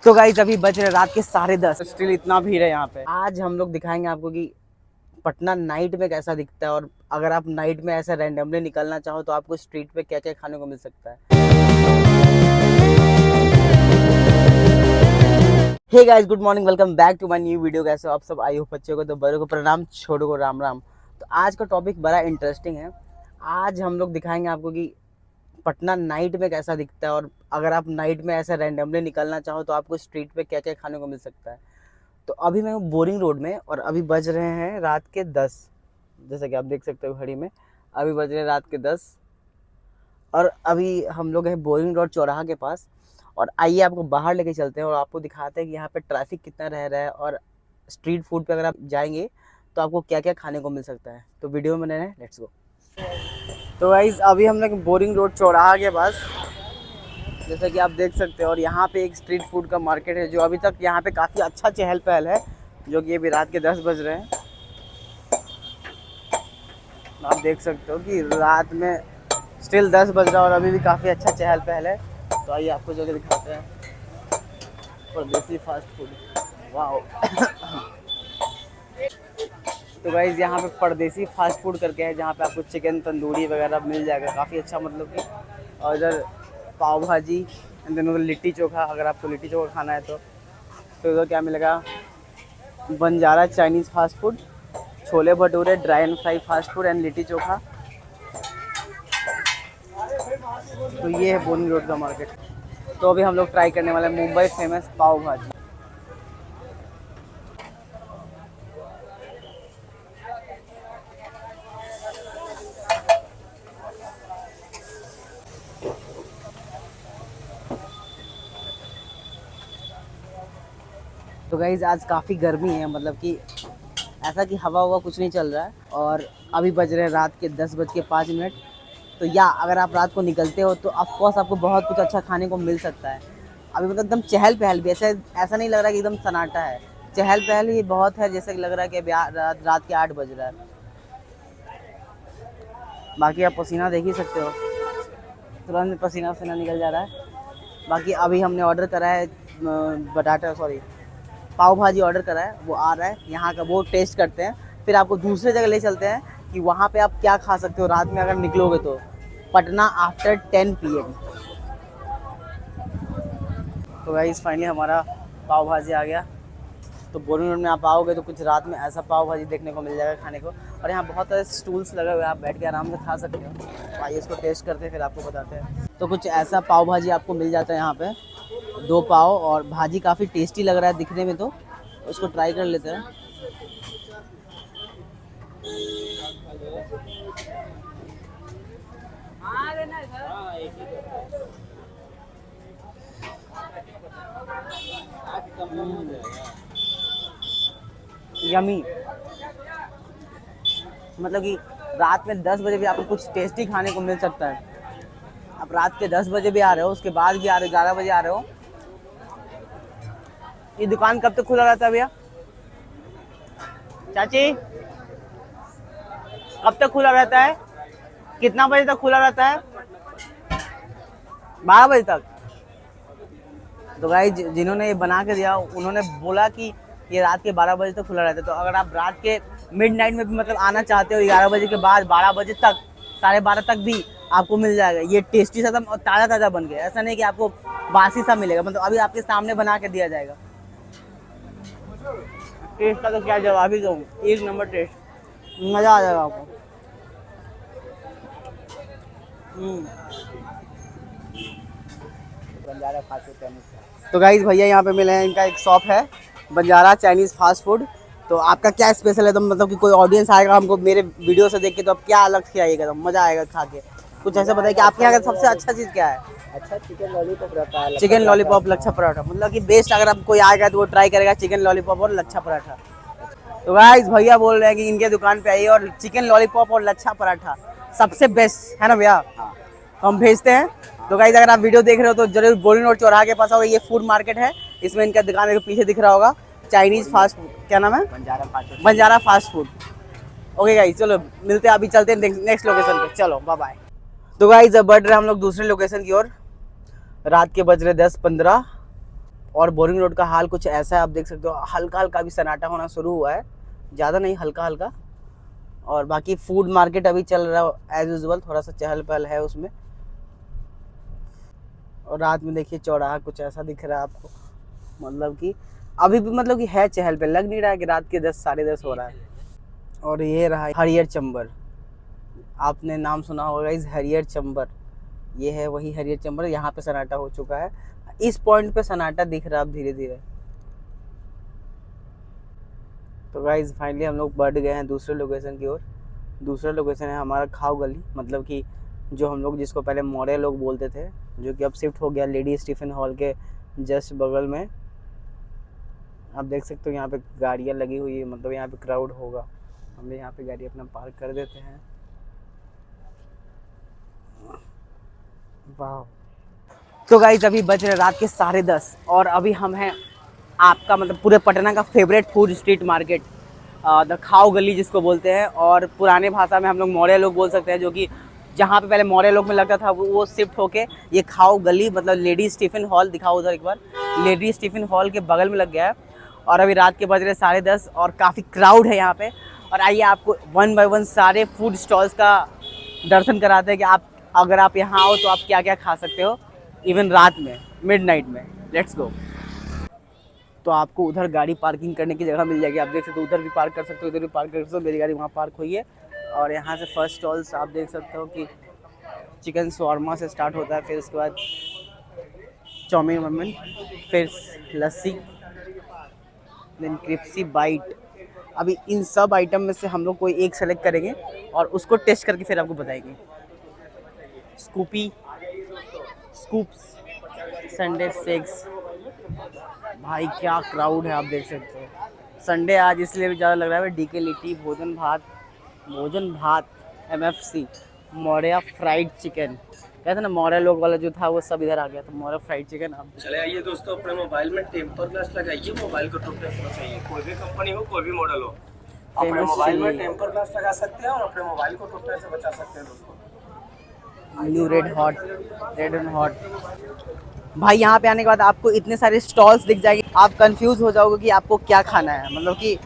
तो गाइस अभी बज रहे रात के 10:30, स्टिल इतना भीड़ है यहाँ पे। आज हम लोग दिखाएंगे आपको कि पटना नाइट में कैसा दिखता है, और अगर आप नाइट में ऐसा रैंडमली निकलना चाहो तो आपको स्ट्रीट पे क्या क्या खाने को मिल सकता है। Hey guys, good morning, welcome back to my new video. कैसे हो आप सब? आई होप अच्छे हो। तो बड़ों को प्रणाम, छोटों को राम राम। तो आज का टॉपिक बड़ा इंटरेस्टिंग है। आज हम लोग दिखाएंगे आपको कि पटना नाइट में कैसा दिखता है, और अगर आप नाइट में ऐसा रैंडमली निकलना चाहो तो आपको स्ट्रीट पे क्या क्या खाने को मिल सकता है। तो अभी मैं हूँ बोरिंग रोड में, और अभी बज रहे हैं रात के 10, जैसा कि आप देख सकते हो घड़ी में। अभी बज रहे हैं रात के 10, और अभी हम लोग हैं बोरिंग रोड चौराहा के पास। और आइए आपको बाहर लेके चलते हैं और आपको दिखाते हैं कि यहाँ पे ट्रैफिक कितना रह रहा है, और स्ट्रीट फूड पे अगर आप जाएंगे तो आपको क्या क्या खाने को मिल सकता है। तो वीडियो में बने रहें, लेट्स गो। तो गाइस अभी हम लोग बोरिंग रोड चौराहा के पास, जैसा कि आप देख सकते हो, और यहाँ पे एक स्ट्रीट फूड का मार्केट है जो अभी तक यहाँ पे काफ़ी अच्छा चहल पहल है, जो कि अभी रात के 10 बज रहे हैं। आप देख सकते हो कि रात में स्टिल 10 बज रहा है और अभी भी काफ़ी अच्छा चहल पहल है। तो आइए आपको जगह दिखाते हैं परदेसी फास्ट फूड। वाह। तो गाइज़ यहाँ पे परदेसी फास्ट फूड करके है, जहाँ पे आपको चिकन तंदूरी वगैरह मिल जाएगा, काफ़ी अच्छा, मतलब कि। और इधर पाव भाजी, एंड देन उधर लिट्टी चोखा, अगर आपको लिट्टी चोखा खाना है तो इधर क्या मिलेगा, Banjara Chinese fast food, chole bhature, dry and fry fast food and litti chokha. तो ये है बोरिंग रोड का मार्केट। तो अभी हम लोग ट्राई करने वाले हैं मुंबई फेमस पाव भाजी। तो गाइज़ आज काफ़ी गर्मी है, मतलब कि ऐसा कि हवा हुआ कुछ नहीं चल रहा है, और अभी बज रहे हैं रात के 10:05। तो या अगर आप रात को निकलते हो तो ऑफकोर्स आपको बहुत कुछ अच्छा खाने को मिल सकता है। अभी मतलब एकदम चहल पहल भी, ऐसा नहीं लग रहा कि एकदम सन्नाटा है। चहल पहल ही बहुत है, जैसे कि लग रहा है कि अभी रात के 8 बज रहा है। बाकी आप पसीना देख ही सकते हो, तुरंत पसीना वसीना निकल जा रहा है। बाकी अभी हमने ऑर्डर करा है पाव भाजी ऑर्डर करा है, वो आ रहा है यहाँ का, वो टेस्ट करते हैं, फिर आपको दूसरे जगह ले चलते हैं कि वहाँ पे आप क्या खा सकते हो रात में अगर निकलोगे तो। Patna after 10 PM। तो गाइस फाइनली हमारा पाव भाजी आ गया। तो बोरिंग रोड में आप आओगे तो कुछ रात में ऐसा पाव भाजी देखने को मिल जाएगा खाने को, और यहाँ बहुत सारे स्टूल्स लगे हुए हैं, आप बैठ के आराम से खा सकते हो। तो आइए इसको टेस्ट करते हैं, फिर आपको बताते हैं। तो कुछ ऐसा पाव भाजी आपको मिल जाता है यहाँ पे, 2 पाव, और भाजी काफ़ी टेस्टी लग रहा है दिखने में, तो उसको ट्राई कर लेते हैं। यमी, मतलब कि रात में 10 बजे भी आपको कुछ टेस्टी खाने को मिल सकता है। आप रात के 10 बजे भी आ रहे हो, उसके बाद भी आ रहे हो, 11 बजे आ रहे हो। ये दुकान कब तक खुला रहता है भैया? चाची, कब तक खुला रहता है? कितना बजे तक खुला रहता है? 12 बजे तक। तो भाई जिन्होंने ये बना के दिया उन्होंने बोला कि ये रात के 12 बजे तक खुला रहता है। तो अगर आप रात के मिडनाइट में भी मतलब आना चाहते हो, 11 बजे के बाद 12 बजे तक, 12:30 तक भी आपको मिल जाएगा। ये टेस्टी सा और ताज़ा ताज़ा बन गया, ऐसा नहीं कि आपको बासी सा मिलेगा, मतलब अभी आपके सामने बना के दिया जाएगा। टेस्ट का तो क्या जवाब ही दूँ, एक नंबर टेस्ट, मज़ा आ जाएगा आपको। Banjara fast food Chinese. तो गाइस भैया यहाँ पे मिले हैं, इनका एक शॉप है बंजारा चाइनीज़ फास्ट फूड। तो आपका क्या स्पेशल है? तो मतलब कि कोई ऑडियंस आएगा हमको मेरे वीडियो से देख के, तो आप क्या अलग खिलाइएगा तो मज़ा आएगा खा के? कुछ ऐसा बताइए कि आपके यहाँ का सबसे अच्छा चीज़ क्या है? अच्छा चिकन लॉलीपॉप रहता है। चिकन लॉलीपॉप, लच्छा पराठा, मतलब कि बेस्ट। अगर आप कोई आएगा तो वो ट्राई करेगा चिकन लॉलीपॉप और लच्छा पराठा। तो गाइस भैया बोल रहे हैं कि इनके दुकान पे आइए, और चिकन लॉलीपॉप और लच्छा पराठा सबसे बेस्ट है ना भैया? हाँ। तो हम भेजते हैं। तो गाइस अगर आप वीडियो देख रहे हो तो जरूर बोरिंग रोड चौराहा के पास आओ, ये फूड मार्केट है, इसमें इनका दुकान है, पीछे दिख रहा होगा चाइनीज़ फास्ट फूड। क्या नाम है? Banjara fast food. Okay guys चलो मिलते हैं, अभी चलते हैं नेक्स्ट लोकेशन पे। चलो बाय बाय। तो गाइस अब बढ़ रहे हम लोग दूसरे लोकेशन की ओर। रात के बज रहे 10:15, और बोरिंग रोड का हाल कुछ ऐसा है, आप देख सकते हो हल्का हल्का अभी सन्नाटा होना शुरू हुआ है, ज़्यादा नहीं, हल्का हल्का। और बाकी फूड मार्केट अभी चल रहा है एज यूजुअल, थोड़ा सा चहल पहल है उसमें। और रात में देखिए चौराहा कुछ ऐसा दिख रहा है आपको, मतलब कि अभी भी मतलब कि है चहल पहल, लग नहीं रहा है कि रात के 10 साढ़े 10 हो रहा है। और ये रहा हरियर चंबर, आपने नाम सुना होगा इस हरियर चंबर, ये है वही हरियर चंबर। यहाँ पे सन्नाटा हो चुका है, इस पॉइंट पे सन्नाटा दिख रहा है अब धीरे धीरे। तो गाइज फाइनली हम लोग बढ़ गए हैं दूसरे लोकेशन की ओर। दूसरा लोकेशन है हमारा खाओ गली, मतलब कि जो हम लोग जिसको पहले मौर्य लोग बोलते थे, जो कि अब शिफ्ट हो गया लेडी स्टीफन हॉल के जस्ट बगल में। आप देख सकते हो यहाँ पे गाड़ियाँ लगी हुई है, मतलब यहाँ पे क्राउड होगा। हम यहाँ पे गाड़ी अपना पार्क कर देते हैं। वाह। तो गाइज अभी बज रहे रात के 10:30 और अभी हम हैं आपका मतलब पूरे पटना का favourite food street market, the खाओ गली जिसको बोलते हैं, और पुराने भाषा में हम लोग मौर्य लोग बोल सकते हैं, जो कि जहाँ पे पहले मौर्य लोग में लगता था वो शिफ्ट होके ये खाओ गली मतलब लेडी स्टीफन हॉल, दिखाओ उधर एक बार, लेडी स्टीफन हॉल के बगल में लग गया है। और अभी रात के बज रहे 10:30 और काफ़ी क्राउड है यहाँ पे। और आइए आपको 1 बाय 1 सारे फूड स्टॉल्स का दर्शन कराते हैं कि आप अगर आप यहाँ आओ तो आप क्या क्या खा सकते हो, इवन रात में, मिडनाइट में। Let's go. तो आपको उधर गाड़ी पार्किंग करने की जगह मिल जाएगी, आप देख सकते हो, उधर भी पार्क कर सकते हो, इधर भी पार्क कर सकते हो। मेरी गाड़ी वहाँ पार्क हुई है। और यहाँ से फर्स्ट स्टॉल्स आप देख सकते हो कि चिकन शॉर्मा से स्टार्ट होता है, फिर उसके बाद चाउमीन वाउमीन, फिर लस्सी, देन क्रिप्सी बाइट। अभी इन सब आइटम में से हम लोग कोई एक सेलेक्ट करेंगे और उसको टेस्ट करके फिर आपको बताएंगे। स्कूपी, स्कूप्स, संडे शेक्स, भाई क्या क्राउड है आप देख सकते हो। संडे आज इसलिए भी ज़्यादा लग रहा है, डीके लिट्टी, भोजन भात, MFC, मौर्य फ्राइड चिकन, कहते ना मौर्य लोग वाला जो था वो सब इधर आ गया, तो मौर्य फ्राइड चिकन। आप चले आइए दोस्तों, अपने मोबाइल में टेम्पर ग्लास लगाइए, मोबाइल को टूटने से बचाइए। कोई भी कंपनी हो, कोई भी मॉडल हो, अपने मोबाइल में टेम्पर ग्लास लगा सकते हैं और अपने मोबाइल को टूटने से बचा सकते हैं दोस्तों। New red and hot. भाई यहाँ पे आने के बाद आपको इतने सारे स्टॉल्स दिख जाएंगे, आप कंफ्यूज हो जाओगे कि आपको क्या खाना है, मतलब कि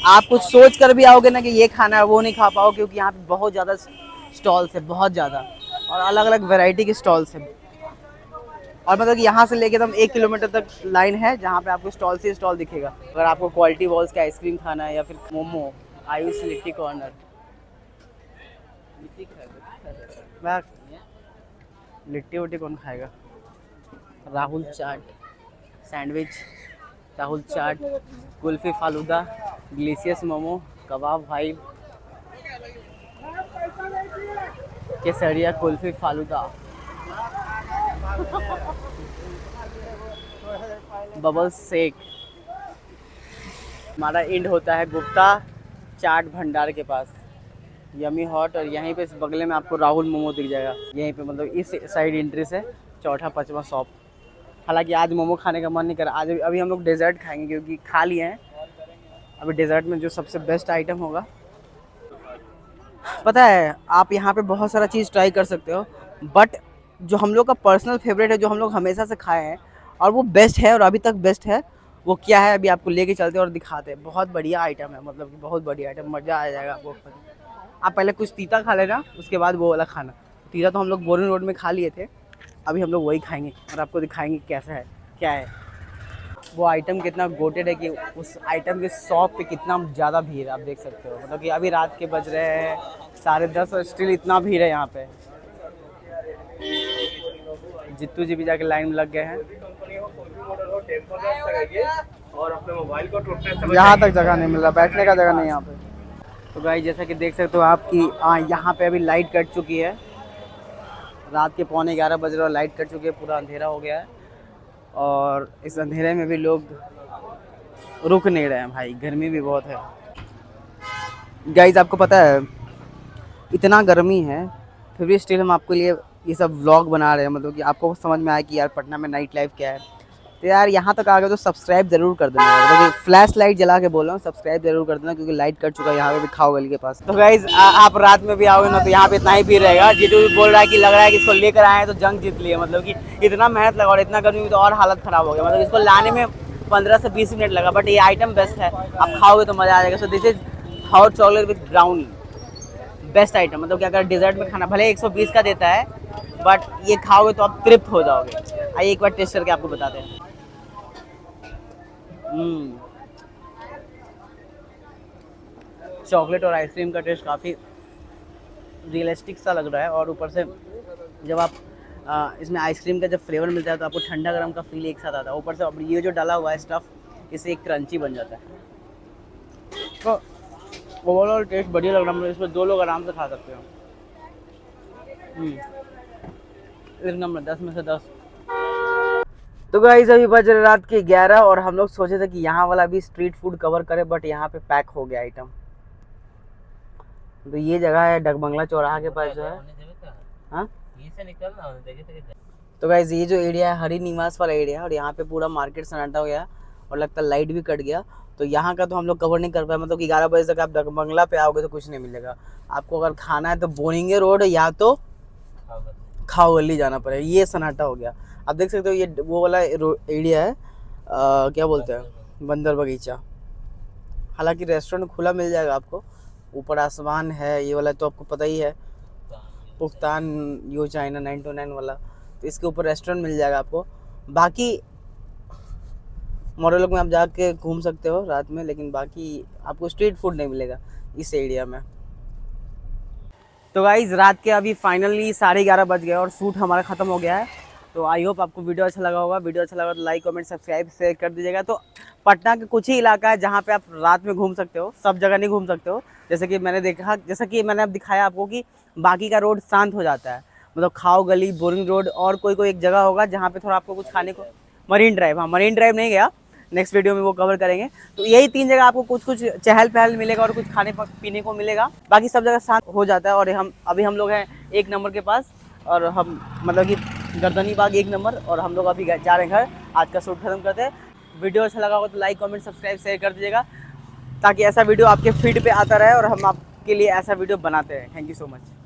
आप कुछ सोच कर भी आओगे ना कि ये खाना है, वो नहीं खा पाओगे, क्योंकि यहाँ पे बहुत ज़्यादा स्टॉल्स है, बहुत ज़्यादा, और अलग अलग वैरायटी के स्टॉल्स हैं। और मतलब कि यहाँ से लेके एकदम 1 किलोमीटर तक लाइन है, जहाँ पे आपको स्टॉल से स्टॉल दिखेगा। अगर आपको क्वालिटी वॉल्स का आइसक्रीम खाना है या फिर मोमो, आयुष लिट्टी कॉर्नर, लिट्टी वट्टी कौन खाएगा। राहुल चाट, सैंडविच, राहुल चाट, कुल्फी फालूदा, डिलीशियस मोमो, कबाब भाई, केसरिया कुल्फी फालूदा, बबल शेक। हमारा एंड होता है गुप्ता चाट भंडार के पास, यमी हॉट, और यहीं पे इस बगले में आपको राहुल मोमो दिख जाएगा। यहीं पे मतलब इस साइड एंट्री से चौथा 5वां शॉप। हालांकि आज मोमो खाने का मन नहीं कर रहा, आज अभी हम लोग डेजर्ट खाएंगे, क्योंकि खा लिए हैं। अभी डेजर्ट में जो सबसे बेस्ट आइटम होगा, पता है, आप यहाँ पे बहुत सारा चीज़ ट्राई कर सकते हो, बट जो हम लोग का पर्सनल फेवरेट है, जो हम लोग हमेशा से खाए हैं और वो बेस्ट है और अभी तक बेस्ट है, वो क्या है अभी आपको लेके चलते हैं और दिखाते हैं। बहुत बढ़िया आइटम है, मतलब कि बहुत बढ़िया आइटम, मज़ा आ जाएगा आपको। आप पहले कुछ तीता खा लेना, उसके बाद वो वाला खाना। तीता तो हम लोग बोरिंग रोड में खा लिए थे, अभी हम लोग वही खाएंगे और आपको दिखाएंगे कैसा है, क्या है वो आइटम, कितना गोटेड है कि उस आइटम के शॉप पे कितना ज़्यादा भीड़ है, आप देख सकते हो। मतलब कि अभी रात के बज रहे हैं 10:30 और स्टिल इतना भीड़ है यहाँ पे। जित्तू जी भी जाके लाइन में लग गए हैं। और अपने मोबाइल को टूटने से यहाँ तक जगह नहीं मिल रहा, बैठने का जगह नहीं यहाँ पे। तो गाइस जैसा कि देख सकते हो आपकी यहाँ पे अभी लाइट कट चुकी है, रात के 11:15 बज रहे और लाइट कट चुकी है, पूरा अंधेरा हो गया है। और इस अंधेरे में भी लोग रुक नहीं रहे हैं भाई, गर्मी भी बहुत है। गाइस आपको पता है इतना गर्मी है, फिर भी स्टिल हम आपके लिए ये सब व्लॉग बना रहे हैं, मतलब कि आपको समझ में आए कि यार पटना में नाइट लाइफ क्या है। तो यार यहाँ तक आ गए तो सब्सक्राइब जरूर कर देना, मतलब फ्लैश लाइट जला के बोल रहा हूँ, सब्सक्राइब जरूर कर देना क्योंकि लाइट कट चुका है यहाँ पे भी खाओ गली के पास। तो गाइज आप रात में भी आओगे ना तो यहाँ पे इतना ही भीड़ रहेगा। जीतू भी बोल रहा है कि लग रहा है कि इसको लेकर आए हैं तो जंग जीत लिए, मतलब कि इतना मेहनत लगा और इतना गर्मी में तो और हालत खराब हो गया, मतलब इसको लाने में 15 से 20 मिनट लगा, बट ये आइटम बेस्ट है, आप खाओगे तो मज़ा आ जाएगा। So this is hot chocolate with brownie, best item, मतलब कि अगर डिजर्ट में खाना भले 120 का देता है बट ये खाओगे तो आप तृप्त हो जाओगे। आइए एक बार टेस्ट करके आपको बताते हैं। चॉकलेट और आइसक्रीम का टेस्ट काफ़ी रियलिस्टिक सा लग रहा है, और ऊपर से जब आप इसमें आइसक्रीम का जब फ्लेवर मिलता है तो आपको ठंडा गर्म का फील एक साथ आता है। ऊपर से अब ये जो डाला हुआ है स्टफ़, इससे एक क्रंची बन जाता है। तो ओवरऑल टेस्ट बढ़िया लग रहा है, मतलब इसमें 2 लोग आराम से खा सकते हो। एक नंबर, 10 में से 10। तो गाइस अभी बज रहे रात के 11 और हम लोग सोचे थे कि यहाँ वाला भी स्ट्रीट फूड कवर करें, बट यहाँ पे पैक हो गया आइटम। तो ये जगह है डगबंगला चौराहा के पास जो है, हाँ तो गाइस ये जो एरिया है हरी निवास वाला एरिया है, और यहाँ पे पूरा मार्केट सन्नाटा हो गया और लगता है लाइट भी कट गया, तो यहाँ का तो हम लोग कवर नहीं कर पाए। मतलब कि 11 बजे तक आप डगबंगला पे आओगे तो कुछ नहीं मिलेगा आपको। अगर खाना है तो बोरिंगे रोड या तो खाओ गली जाना पड़ेगा, ये सन्नाटा हो गया। आप देख सकते हो ये वो वाला एरिया है, क्या बोलते हैं, बंदर बगीचा। हालांकि रेस्टोरेंट खुला मिल जाएगा आपको, ऊपर आसमान है, ये वाला तो आपको पता ही है, पुख्तान यो चाइना 929 वाला, तो इसके ऊपर रेस्टोरेंट मिल जाएगा आपको। बाकी मॉडल में आप जाके घूम सकते हो रात में, लेकिन बाकी आपको स्ट्रीट फूड नहीं मिलेगा इस एरिया में। तो गाइज रात के अभी फाइनली 11:30 बज गए और शूट हमारा ख़त्म हो गया है। तो आई होप आपको वीडियो अच्छा लगा होगा। वीडियो अच्छा लगा तो लाइक कमेंट सब्सक्राइब शेयर कर दीजिएगा। तो पटना के कुछ ही इलाका है जहाँ पे आप रात में घूम सकते हो, सब जगह नहीं घूम सकते हो। जैसे कि मैंने देखा, जैसा कि मैंने अब दिखाया आपको कि बाकी का रोड शांत हो जाता है, मतलब खाओ गली, बोरिंग रोड, और कोई एक जगह होगा जहाँ पे थोड़ा आपको कुछ खाने को, मरीन ड्राइव, हाँ मरीन ड्राइव नहीं गया, नेक्स्ट वीडियो में वो कवर करेंगे। तो यही 3 जगह आपको कुछ चहल पहल मिलेगा और कुछ खाने पीने को मिलेगा, बाकी सब जगह शांत हो जाता है। और हम लोग हैं 1 नंबर के पास, और हम मतलब कि गर्दनी बाग 1 नंबर, और हम लोग अभी जा रहे हैं घर। आज का शूट खत्म करते हैं। वीडियो अच्छा लगा हो तो लाइक कमेंट सब्सक्राइब शेयर कर दीजिएगा, ताकि ऐसा वीडियो आपके फीड पे आता रहे और हम आपके लिए ऐसा वीडियो बनाते हैं। Thank you so much.